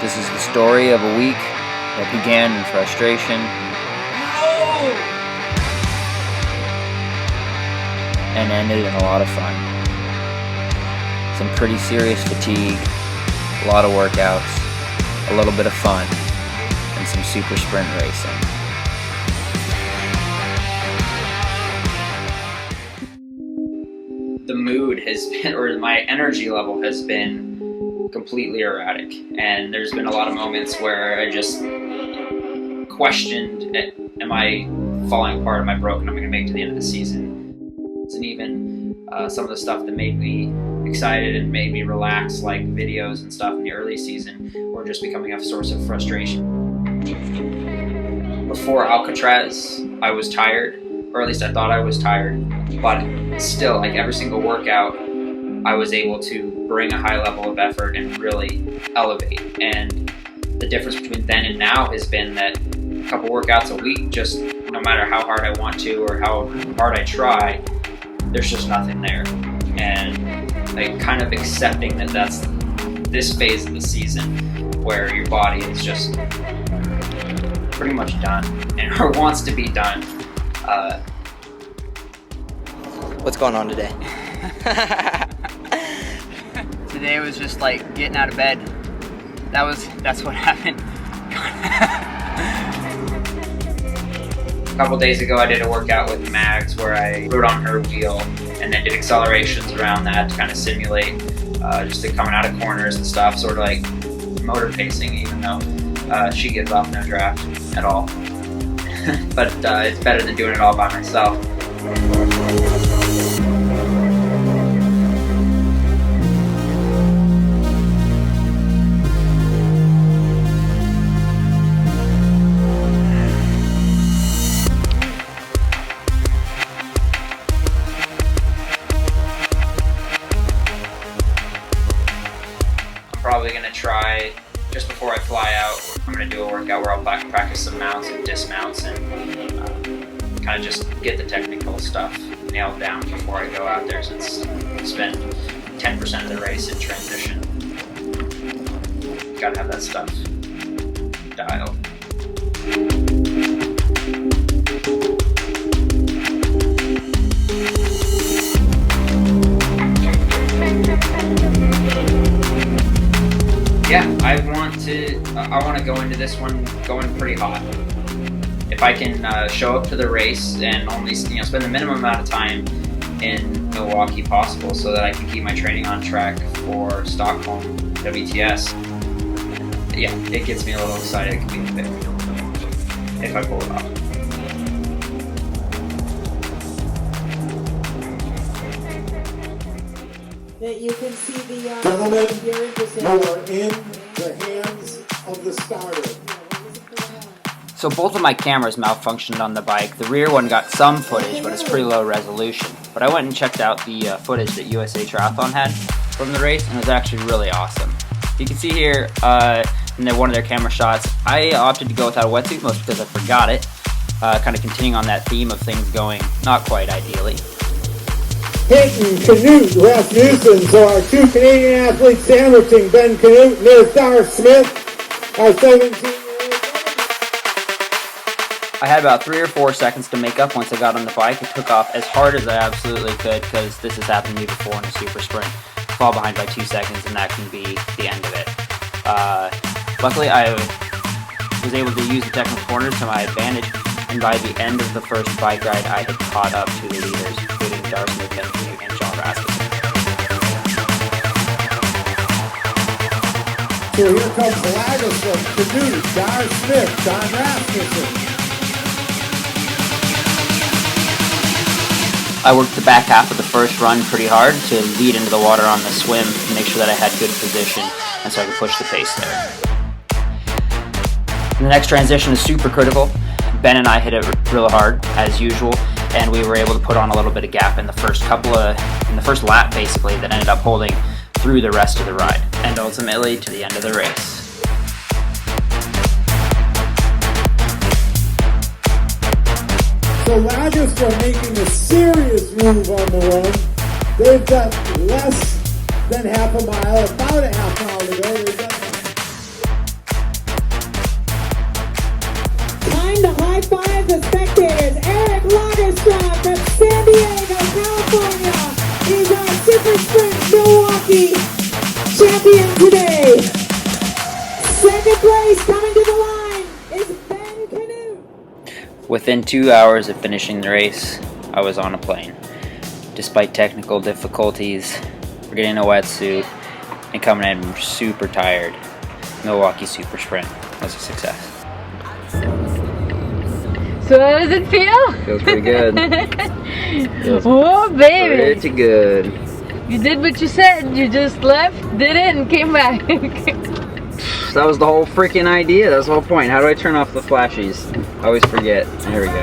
This is the story of a week that began in frustration and ended in a lot of fun. Some pretty serious fatigue, a lot of workouts, a little bit of fun, and some super sprint racing. The mood has been, or my energy level has been completely erratic, and there's been a lot of moments where I just questioned, am I falling apart, am I broken, am I going to make it to the end of the season? And even some of the stuff that made me excited and made me relax, like videos and stuff in the early season, were just becoming a source of frustration. Before Alcatraz, I was tired, or at least I thought I was tired, but still, like every single workout, I was able to bring a high level of effort and really elevate. And the difference between then and now has been that a couple workouts a week, just no matter how hard I want to or how hard I try, there's just nothing there. And like kind of accepting that that's this phase of the season where your body is just pretty much done and or wants to be done. What's going on today? Today was just like getting out of bed. That's what happened. A couple days ago I did a workout with Mags where I rode on her wheel and then did accelerations around that to kind of simulate just the coming out of corners and stuff, sort of like motor pacing, even though she gives off no draft at all. But it's better than doing it all by myself. Probably going to try, just before I fly out, I'm going to do a workout where I'll practice some mounts and dismounts and kind of just get the technical stuff nailed down before I go out there, since I spend 10% of the race in transition. Got to have that stuff dialed. Yeah, I want to go into this one going pretty hot. If I can show up to the race and only spend the minimum amount of time in Milwaukee possible, so that I can keep my training on track for Stockholm WTS. Yeah, it gets me a little excited. It can be a bit if I pull it off. That you can see the gentlemen, you are in the hands of the starter. So both of my cameras malfunctioned on the bike. The rear one got some footage, but it's pretty low resolution. But I went and checked out the footage that USA Triathlon had from the race, and it was actually really awesome. You can see here in one of their camera shots, I opted to go without a wetsuit, mostly because I forgot it. Kind of continuing on that theme of things going not quite ideally. Peyton Canute, Rasmussen, so our two Canadian athletes sandwiching Ben Canute and there's Dar Smith, our 17-year-old. I had about 3 or 4 seconds to make up once I got on the bike. It took off as hard as I absolutely could, because this has happened to me before in a super sprint. Fall behind by 2 seconds and that can be the end of it. Luckily I was able to use the technical corners to my advantage, and by the end of the first bike ride I had caught up to the leaders, including Dar Smith, Ben Canute, and John Rasmussen. So here comes Lagos from Canute, Dar Smith, John Rasmussen. I worked the back half of the first run pretty hard to lead into the water on the swim and make sure that I had good position, and so I could push the pace there. The next transition is super critical. Ben and I hit it real hard, as usual, and we were able to put on a little bit of gap in the first lap, basically, that ended up holding through the rest of the ride, and ultimately to the end of the race. So Lagos are making a serious move on the run. They've got less than half a mile, about a half mile to go. second place, coming to the line, is Ben Canute. Within 2 hours of finishing the race, I was on a plane. Despite technical difficulties, we're getting a wetsuit and coming in super tired. Milwaukee Super Sprint was a success. So how does it feel? Feels pretty good. Oh baby! Pretty good. You did what you said. You just left, did it, and came back. That was the whole freaking idea. That was the whole point. How do I turn off the flashies? I always forget. There we go.